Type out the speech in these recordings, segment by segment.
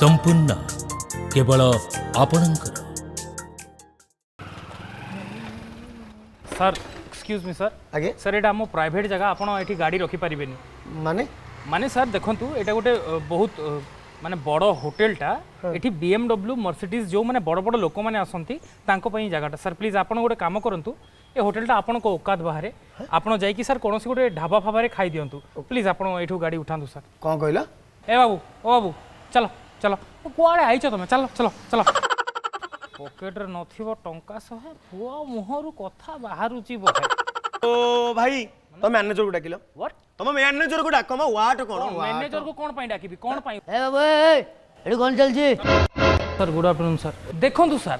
संपूर्ण केवल आपणकर। सर एक्सक्यूज मी सर आगे सर एटा हम प्राइवेट जगह आपण एठी गाड़ी रखी परिबेनी माने माने सर देखंतु एटा गोटे बहुत माने बड़ होटेलटा एठी BMW मर्सिडीज जो माने बड़ बड़ लोक माने आसंती तांको पई जगहटा सर प्लीज आपण गोटे काम करंतु ए होटेलटा आपण को औकात बाहरे आपण जाई कि सर कोनोसी गोटे ढाबा फाबारे खाई दियंतु प्लीज आपण एठू गाड़ी उठांतु सर। कौन कहला ए बाबू ओ बाबू चलो चलो कुआड़े आइछ तमे चलो चलो चलो पॉकेट रे नथिबो टंका सहे पुआ मुहरु कथा बाहरुची बहे। ओ भाई तो मैनेजर को डाकिलो व्हाट तुम मैनेजर को डाको मा वाट कोन मैनेजर को कोन पई डाकिबी कोन पई ए बाबू एडी कोन चलची सर गुड आफ्टरनून सर देखंतु सर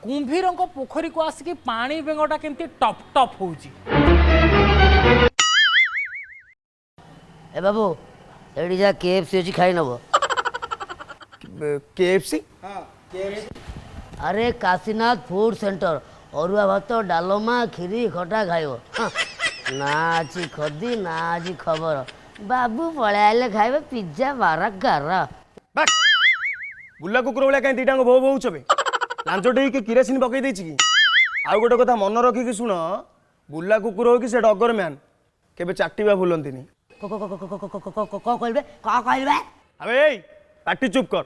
कुंभीर को पोखरी को आसिक पानी बेंगटा केमती टप टप होउची। ए बाबू एडी जा केएफसी अछि खाइ नबो केएफसी अरे काशीनाथ फूड सेंटर अरुआ भात डालमा खीरी खटा खाइबो ना अछि खदी ना अछि खबर बाबू पळाइले खाइबे पिज्जा बारगार बस बुल्ला कुकुर वाला कहीं दीटा भो भो छबे लांचो डेई के किरासिन पकई देछि की आ गोटे कथा मन रखी कि सुन बुल्ला कुकुर हो कि से डगर मैन केबे चाटीबा भूलंतिनी को कहलबे अबे एई पाटी चुप कर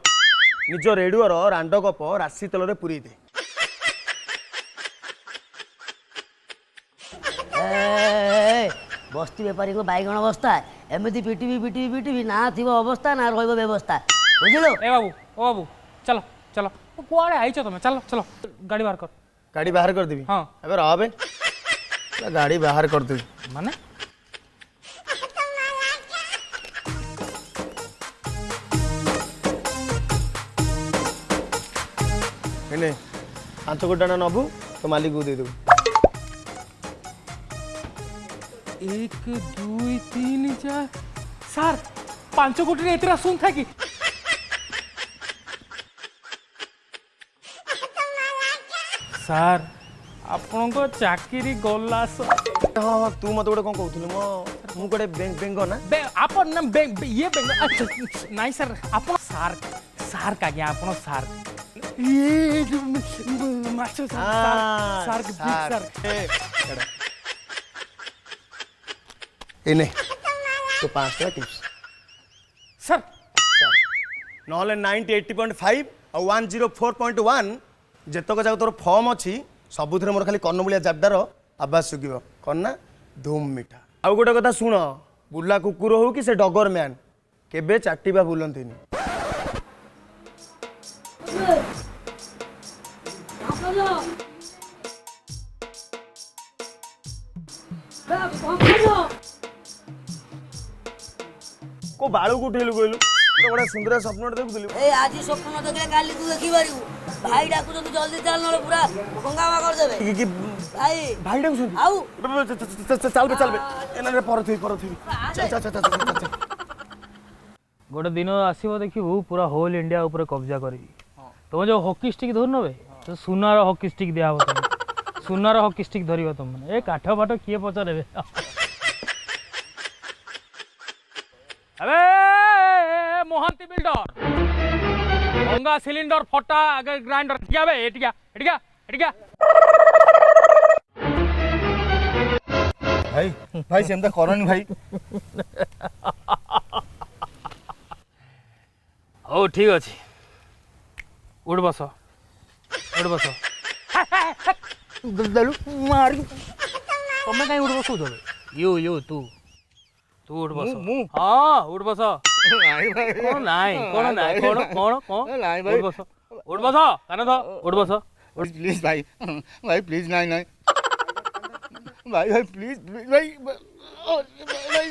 निज रेडियो रो रांड गप राशि तल रे पुरी दे। बस्ती बेपारी को बैगण अवस्था एमती पिटिबी ना थिबो अवस्था ना रहइबो व्यवस्था बुझिलो। ए बाबू ओ बाबू चलो चलो कुआड़े आइछ तमे चलो चलो गाड़ी बाहर कर गाड़ी बाहर कर देबी हां अबे रह बे गाड़ी बाहर कर देबी माने हेने 5 कोटी ना नबू तो मालिक को दे देबू 1 2 3 4 सर 5 कोटी रे एतरा सुन था कि सर आपण को चाकरी गला हां तू मत गोटे कोन कहउथिलु मु गोटे बैंक बैंक ना आपण ना ये बैंक अच्छा नहीं सर आपण सार्क सार्क आ गया आपण सार्क ये माचो सार्क बिग सर इने तो 5 टा टिप्स सर नहले 90 80.5 और 104.1 जेतक जाक तोर फॉर्म अछि सबुथरे मोर खाली कर्णमुलिया जाबदार आवाज सुगिबो कन्ना धूम मीठा आ गोटे कथा सुन बुल्ला कुकुर हो कि से डगर मैन केबे चाटीबा भूलंतिनी को बाळू को उठेलु कहलु बड़ा सुंदर सपन देखुली ए आज स्वप्न देखले काली तू देखि पारिबू भाई डाकू तू जल्दी चल नले पूरा गंगावा कर देबे कि भाई भाई डाकू सुन आउ चल बे एना रे पर थी चल गोटे दिन आसो देखू पूरा होल इंडिया ऊपर कब्जा करी तुम जो हॉकी स्टिक धर नबे तो सुनार हॉकी स्टिक दिया तुम सुनार हॉकी स्टिक धर तुम ए काठ फाट किए पचारे अबे मोहंती बिल्डर गंगा सिलिंडर फटा अगर ग्राइंडर टिका बे टिका टिका टिका भाई भाई सेमता करनी भाई ओ ठीक अच्छे उठ बस उठ बस मार तुम्हें कहीं उठ बस यू तू तू उठ बस हाँ उठ बस कौन नाई कौन नाई कौन कौन कौन उठ बस कान ध उठ बस प्लीज भाई भाई प्लीज नहीं नहीं भाई भाई प्लीज प्लीज भाई भाई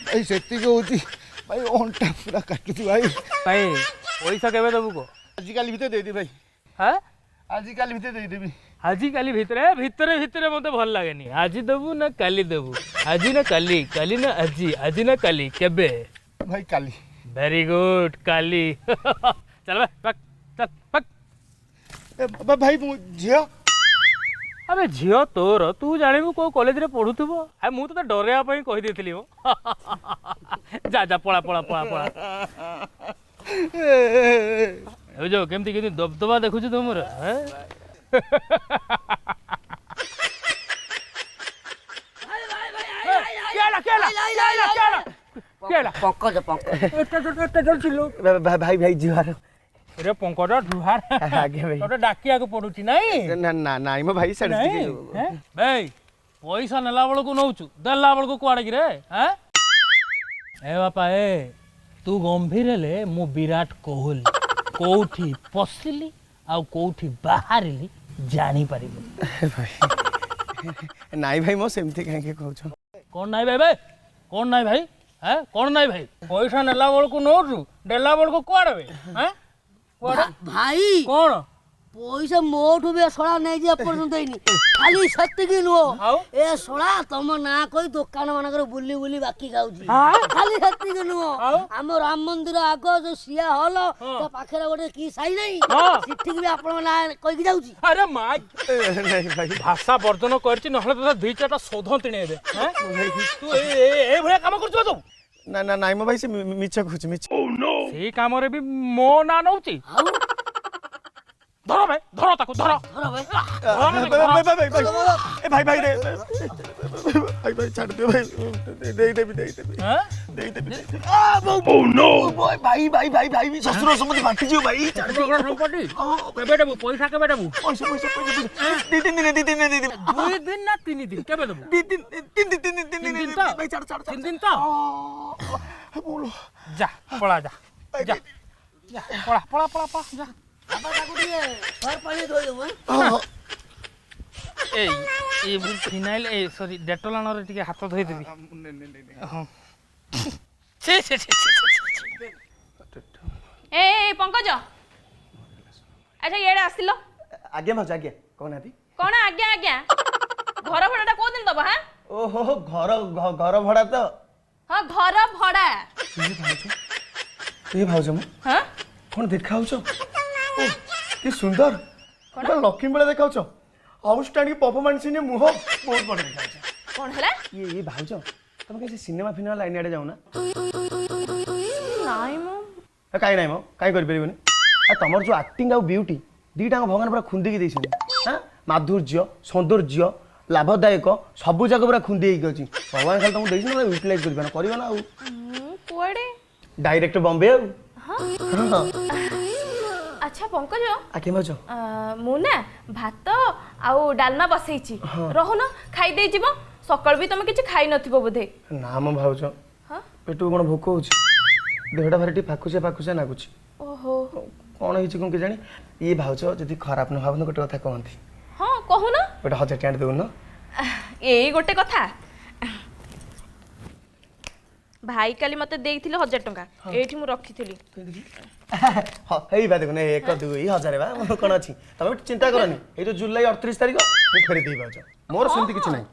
भाई सेती को होती भाई अंटा पूरा काटुती भाई भाई पैसा केबे देबू को आजिकल भीतर दे दे भाई हाँ आजिकल भीतर दे देबी आजिकाली भितरे भितरे भितरे मत भल लगेनी आज देबू ना काली देबू आज ना काली काली ना आज ना काली केबे भाई काली वेरी गुड काली चल बे चल पक भाई मु झियो अबे झियो तोर तू जानिबू को कॉलेज रे पढुथबो आ मु तो डरेया पई कहि देथिली मो जा जा पळा पळा पळा पळा ଏ ଯୋଉ କେମିତି କେମିତି ଦବଦବା ଦେଖୁଛୁ ତମର ପଙ୍କଜ ଭାଇ ଭାଇ ଜୁହାର ରେ ପଙ୍କଜ ଢୁହାର ଆଜ୍ଞା ଭାଇ ତୋତେ ଡାକିବାକୁ ପଡୁଛି ନାଇଁ ନାଇଁ ମୋ ଭାଇ ସାଡେ ଭାଇ ପଇସା ନେଲା ବେଳକୁ ନଉଛୁ ଦେଲା ବେଳକୁ କୁଆଡେ କି ରେ ଏ ବାପା ତୁ ଗମ୍ଭୀର ହେଲେ ମୁଁ ବିରାଟ କୋହଲି କୋଉଠି ପଶିଲି ଆଉ କୋଉଠି ବାହାରିଲି ଜାଣିପାରିବୁ ନାଇଁ ଭାଇ ମୋ ସେମିତି କାହିଁକି କହୁଛ କଣ ନାଇଁ ଭାଇ ଭାଇ କଣ ନାଇଁ ଭାଇ କଣ ନାଇଁ ଭାଇ ପଇସା ନେଲା ବେଳକୁ ନଉଛୁ ଦେଲା ବେଳକୁ କୁଆଡେ କୁଆଡେ ଭାଇ କଣ ପଇସା ମୋଠୁ ବି ଶଳା ନେଇଯିବା ପର୍ଯ୍ୟନ୍ତ ହେଇନି ଖାଲି ସେତିକି ନୁହଁ ଏ ଶଳା ତମ ନାଁ କହି ଦୋକାନ ମାନଙ୍କରେ ବୁଲି ବୁଲି ବାକି ଖାଉଛି ଖାଲି ସେତିକି ନୁହଁ ଆମ ରାମ ମନ୍ଦିର ଆଗ ଯୋଉ ସିଆ ହଲ ତା ପାଖରେ ଗୋଟେ କି ସାଇ ନାହିଁ ସେଠିକି ବି ଆପଣଙ୍କ ନାଁ କହିକି ଯାଉଛି ଆରେ ମା ଭାଷା ବର୍ଜନ କରିଛି ନହେଲେ ତୋତେ ଦୁଇ ଚାରିଟା ଶୋଧ ତିଣେଇବେ ତୁ ଏଇଭଳିଆ କାମ କରୁଛୁ ତୁ ନା ନା ନାଇଁ ମୋ ଭାଇ ସେ ମିଛ କହୁଛି ମିଛ ସେଇ କାମରେ ବି ମୋ ନାଁ ନଉଛି ଧର ଭାଇ ଧର ତାକୁ ଧର ଭାଇ ଭାଇ ଭାଇ ଛାଡ ଦିଅ ଭାଇ ଦେଇଦେବି ଭାଇ ଭାଇ ଭାଇ ଭାଇ ଶ୍ୱଶୁର ସମ୍ପତ୍ତି ବାଣ୍ଟିଯିବ ଭାଇ ସମ୍ପତ୍ତି କେବେ ଦେବୁ ପଇସା କେବେ ଦେବୁ ପଇସା 2 ଦିନ ଦୁଇ ଦିନ ନା 3 ଦିନ କେବେ ଦେବୁ 3 ଦିନ ଭାଇ ଛାଡ 3 ଦିନ ତ ଯା ପଳା ଯା ପଳା ଯା ଫିନାଇଲ ସରି ଡେଟଲ ଆଣରେ ଟିକେ ହାତ ଧୋଇଦେବି ଏ ପଙ୍କଜ ଆଚ୍ଛା ଇଆଡ଼େ ଆସିଲ ଆଜ୍ଞା ଭାଉଜ ଆଜ୍ଞା କହୁନାହାନ୍ତି କଣ ଆଜ୍ଞା ଆଜ୍ଞା ଘର ଭଡ଼ାଟା କୋଉ ଦିନ ଦବ ହାଁ ଓହୋ ଘର ଭଡା ତ ହଁ ଘର ଭଡ଼ା ଭାଉଜ ମୁଁ ହଁ କଣ ଦେଖାଉଛ କି ସୁନ୍ଦର କଣ ଲକ୍ଷ୍ମୀ ବେଳେ ଦେଖାଉଛ ଆଉଟଷ୍ଟାଣ୍ଡିଂ ପରଫର୍ମାନ୍ସ ନେ ମୁହ ବହୁତ ବଡ ଦେଖାଉଛ କଣ ହେଲା ଇଏ ଭାଉଜ ତମେ କିଛି ସିନେମା ଫିନେମା ଲାଇନ ଆଡେ ଯାଉନା ନାଇଁ ମୁଁ କାଇଁ ନାଇଁ ମ କାଇଁ କରିପାରିବନି ତମର ଯୋଉ ଆକ୍ଟିଂ ଆଉ ବିୟୁଟି ଦିଟାଙ୍କ ଭଗବାନ ପୁରା ଖୁନ୍ଦିକି ଦେଇଛନ୍ତି ମାଧୁର୍ଯ୍ୟ ସୌନ୍ଦର୍ଯ୍ୟ ଲାଭଦାୟକ ସବୁ ଯାକ ପୁରା ଖୁନ୍ଦି ହେଇକି ଅଛି ଭଗବାନ ଖାଲି ତମକୁ ଦେଇଛନ୍ତି ୟୁଟିଲାଇଜ କରିବ ନା ଆଉ କୁଆଡ଼େ ଡାଇରେକ୍ଟ ବମ୍ବେ ଆଉ ଆଚ୍ଛା ପଙ୍କଜ ଆଜ୍ଞା ଭାଉଜ ମୁଁ ନା ଭାତ ଆଉ ଡାଲମା ବସେଇଛି ରହୁନ ଖାଇଦେଇ ଯିବ ସକାଳୁ ବି ତମେ କିଛି ଖାଇ ନଥିବ ବୋଧେ ନା ମ ଭାଉଜ ପେଟକୁ କଣ ଭୋକ ହଉଛି ଦେହଟା ଭାରି ଟିକେ ଫାକୁସିଆ ଲାଗୁଛି ଓହୋ କଣ ହେଇଛି କଣ କେଜାଣି ଇଏ ଭାଉଜ ଯଦି ଖରାପ ନ ଭାବନ୍ତୁ ଗୋଟେ କଥା କହନ୍ତି ହଁ କହୁନ ଗୋଟେ 1000 ଟଙ୍କା ଦେଉନ ଏଇ ଗୋଟେ କଥା ଭାଇ କାଲି ମତେ ଦେଇଥିଲେ 1000 ଟଙ୍କା ଏଇଠି ମୁଁ ରଖିଥିଲି ହେଇ ବା ଦେଖୁନ 1 2 1000 ବା ମୋର କଣ ଅଛି ତମେ ଚିନ୍ତା କରନି ଏଇ ଯୋଉ ଜୁଲାଇ 38 ତାରିଖ ମୁଁ ଫେରି ଦେଇ ଭାଉଜ ମୋର ସେମିତି କିଛି ନାହିଁ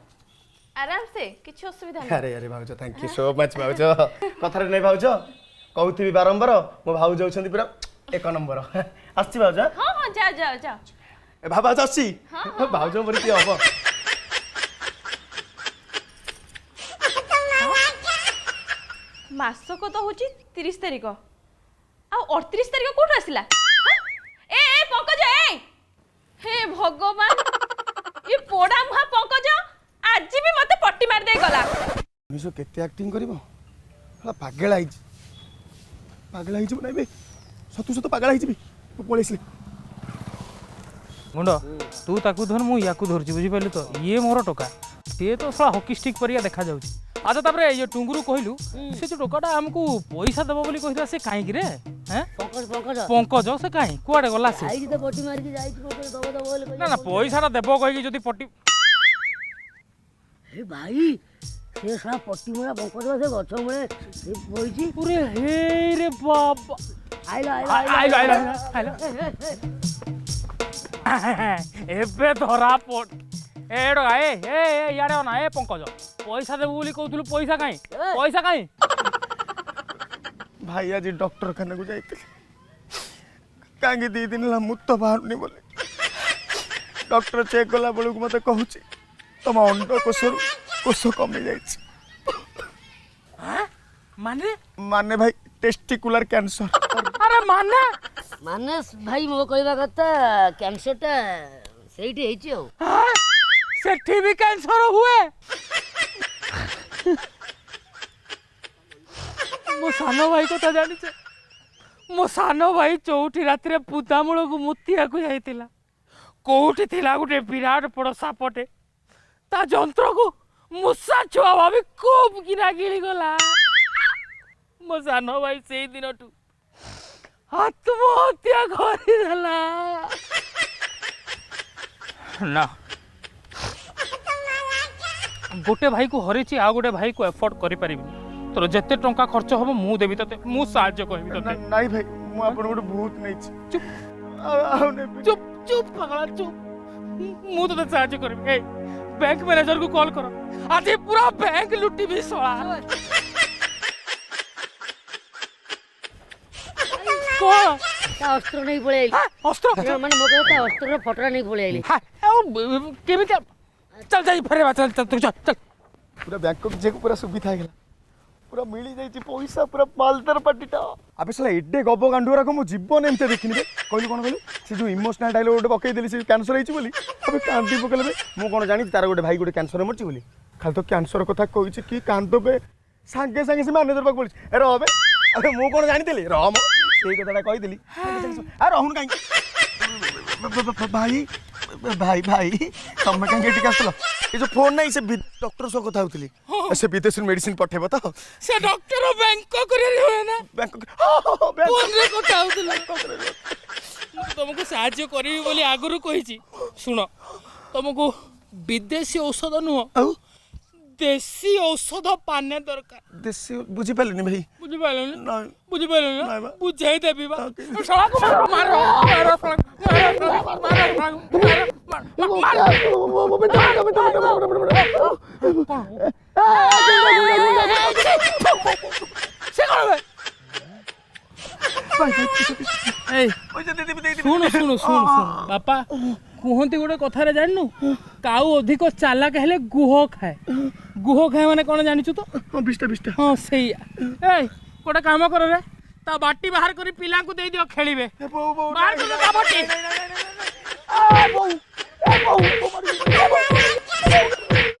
ଆରାମ ସେ କିଛି ଅସୁବିଧା ନାହିଁ ଆରେ ଭାଉଜ ଥ୍ୟାଙ୍କ ୟୁ ସୋ ମଚ୍ ଭାଉଜ କଥାରେ ନାହିଁ ଭାଉଜ କହୁଥିବି ବାରମ୍ବାର ମୋ ଭାଉଜ ଅଛନ୍ତି ପୁରା 1 ନମ୍ବର ଆସିଛି ଭାଉଜ ହଁ ହଁ ଯା ଏ ଭାଉଜ ଆସିଛି ଭାଉଜ ମୋର କି ହବ ମାସକ ତ ହଉଛି 30 ତାରିଖ ଆଉ 38 ତାରିଖ କୋଉଠୁ ଆସିଲା ଏ ପଙ୍କଜ ହେ ଭଗବାନ ଏ ପୋଡା ମୁହା ପଙ୍କଜ ଆଜି ବି ମତେ ପଟି ମାରି ଦେଇ ଗଲା ମିଶो କେତେ ଆକ୍ଟିଂ କରିବ ପାଗଳା ହେଇଛି ନାଇଁ ବେ ସତ ପାଗଳା ହେଇଯିବି ମୁଁ ପଳେଇ ଆସିଲି ଗୁଣ୍ଡ ତୁ ତାକୁ ଧର ମୁଁ ୟାକୁ ଧରୁଛି ବୁଝିପାରିଲୁ ତ ଇଏ ମୋର ଟୋକା ସିଏ ତ ଶଳା ହକି ଷ୍ଟିକ୍ ପରିକା ଦେଖାଯାଉଛି ଆଚ୍ଛା ତାପରେ ଇଏ ଟୁଙ୍ଗୁରୁ କହିଲୁ ସେ ଯୋଉ ଟୋକାଟା ଆମକୁ ପଇସା ଦେବ ବୋଲି କହିଥିଲା ସେ କାହିଁକି ରେ ପଙ୍କଜ ସେ କାହିଁ କୁଆଡେ ଗଲା ସେ ନା ପଇସାଟା ଦେବ କହିକି ଯଦି ପଟି ଭାଇ ସେ ଶଳା ପଟି ମରା ପଙ୍କଜ ସେ ଗଛ ମୂଳେ ବଇଛି ପୁରେ ହେଇ ରେ ବାବା ଆଇଲା ଏବେ ଧରା ପଡ ଏଡ ଇଆଡେ ନା ଏ ପଙ୍କଜ ପଇସା ଦେବୁ ବୋଲି କହୁଥିଲୁ ପଇସା କାହିଁ ଭାଇ ଆଜି ଡକ୍ଟରଖାନାକୁ ଯାଇଥିଲି କାହିଁକି 2 ଦିନ ହେଲା ମୁତ ବାହାରୁନି ବୋଲି ଡକ୍ଟର ଚେକ୍ କଲା ବେଳକୁ ମତେ କହୁଛି ତମ ଅଣ୍ଡକୋଷରୁ କୋଷ କମି ଯାଇଛି ମାନେ ଭାଇ ଟେଷ୍ଟିକୁଲାର କ୍ୟାନ୍ସର ଆରେ ମାନେ ମାନେ ଭାଇ ମୋ କହିବା କଥା କ୍ୟାନ୍ସରଟା ସେଇଠି ହେଇଛି ଆଉ। ସେଠି ବି କ୍ୟାନ୍ସର ହୁଏ? ମୋ ସାନ ଭାଇ କଥା ଜାଣିଛ? ମୋ ସାନ ଭାଇ ଚଉଠି ରାତିରେ ପୁଦାମୂଳକୁ ମୁତିବାକୁ ଯାଇଥିଲା। କୋଉଠି ଥିଲା ଗୋଟେ ବିରାଟ ବଡ଼ ସାପଟେ, ତା ଯନ୍ତ୍ରକୁ ମୂଷା ଛୁଆ ଭାବି ଖୁବ୍ କିନା ଗିଳିଗଲା। ମୋ ସାନ ଭାଇ ସେଇ ଦିନଠୁ ଆତ୍ମହତ୍ୟା କରିଦେଲା। ନା, ଗୋଟେ ଭାଇକୁ ହରେଇଛି ଆଉ ଗୋଟେ ଭାଇକୁ ଏଫୋର୍ଡ କରିପାରିବିନି। ତୋର ଯେତେ ଟଙ୍କା ଖର୍ଚ୍ଚ ହବ ମୁଁ ଦେବି ତତେ, ମୁଁ ସାହାଯ୍ୟ କରିବି ତତେ। ନାଇଁ ଭାଇ ମୁଁ ଆପଣଙ୍କୁ ଗୋଟେ ବହୁତ ନେଇଛି। ଚୁପ୍ ଆଉ ନେବି। ଚୁପ୍ ଚୁପ୍ ପାଗଳା ଚୁପ୍। ମୁଁ ତତେ ସାହାଯ୍ୟ କରିବି। ଏଇ ବ୍ୟାଙ୍କ ମ୍ୟାନେଜରକୁ କଲ୍ କର, ଆଜି ପୁରା ବ୍ୟାଙ୍କ ଲୁଟିବି ଶଳା। କଣ ତା ଅସ୍ତ୍ର ନେଇ ପଳେଇ ଆଇଲି। ଅସ୍ତ୍ର ମାନେ ମୋ କହିବା ତା ଅସ୍ତ୍ରର ଫଟୋଟା ନେଇ ପଳେଇ ଆଇଲି। କେମିତି? ଚାଲ ଯାଇ ଫେରେଇବା, ଚାଲ ଚାଲ ଚାଲ ଚାଲ। ପୁରା ବ୍ୟାଙ୍କକ୍ ଯିବାକୁ ପୁରା ସୁବିଧା ହେଇଗଲା, ପୁରା ମିଳି ଯାଇଛି ପଇସା, ପୁରା ମାଲଦାର ପାର୍ଟିଟା। ଆବେ ଶଳା ଏଡେ ଗବ ଗାଣ୍ଡୁରାକୁ ମୁଁ ଜୀବନ ଏମିତି ଦେଖିନି ବେ। କହିଲୁ କଣ କହିଲୁ, ସେ ଯୋଉ ଇମୋସନାଲ ଡାଇଲଗ ଗୋଟେ ପକେଇଦେଲି, ସେ କ୍ୟାନ୍ସର ହେଇଛି ବୋଲି ଏବେ କାନ୍ଦି ପକେଇଲେ। ମୁଁ କଣ ଜାଣିଛି ତାର ଗୋଟେ ଭାଇ ଗୋଟେ କ୍ୟାନ୍ସର ମରିଛି ବୋଲି? ଖାଲି ତ କ୍ୟାନ୍ସର କଥା କହିଛି କି କାନ୍ଦବେ, ସାଙ୍ଗେ ସାଙ୍ଗେ ସେ ମ୍ୟାନେଜର ପାଖକୁ ପଳେଇଛି। ଏ ରହବେ, ଆରେ ମୁଁ କଣ ଜାଣିଥିଲି? ରହ ମ, ସେଇ କଥାଟା କହିଦେଲି। ଆଉ ରହୁନୁ କାହିଁକି? ଭାଇ ଭାଇ ଭାଇ ତମେ କାହିଁକି ଏଠିକି ଆସିଥିଲ? ଏ ଯୋଉ ଫୋନ୍ ନାହିଁ, ସେ ଡକ୍ଟର ସହ କଥା ହଉଥିଲି। ସେ ବିଦେଶରୁ ମେଡିସିନ ପଠେଇବ ତ? ସେ ଡକ୍ଟର ବ୍ୟାଙ୍କକରେ ରୁହେ ନା? ଫୋନରେ କଥା ହଉଥିଲା। ମୁଁ ତମକୁ ସାହାଯ୍ୟ କରିବି ବୋଲି ଆଗରୁ କହିଛି। ଶୁଣ, ତମକୁ ବିଦେଶୀ ଔଷଧ ନୁହଁ, ଆଉ ଦେଶୀ ଔଷଧ ପାନେ ଦରକାର। ଦେଶୀ ବୁଝିପାରିଲିନି ଭାଇ। ବୁଝିପାରିଲନି? ନାଇଁ। ବୁଝିପାରିଲନି ନାଇଁ ବା। ବୁଝାଇ ଦେବି ବା। ଶଳାକୁ ମାର ମାର ମାର ଶୁଣୁ ଶୁଣୁ ଶୁଣୁ ବାପା କୁହନ୍ତି ଗୋଟେ କଥାରେ ଜାଣିନୁ, କାଉ ଅଧିକ ଚାଲାକ ହେଲେ ଗୁହ ଖାଏ। ଗୁହ ଖାଏ ମାନେ କଣ ଜାଣିଛୁ ତ? ହଁ ସେଇଆ। ଏଇ ଗୋଟେ କାମ କର ରେ, ତା ବାଟି ବାହାର କରି ପିଲାଙ୍କୁ ଦେଇଦିଅ ଖେଳିବେ। ବାହାର କର ତା ବାଟି।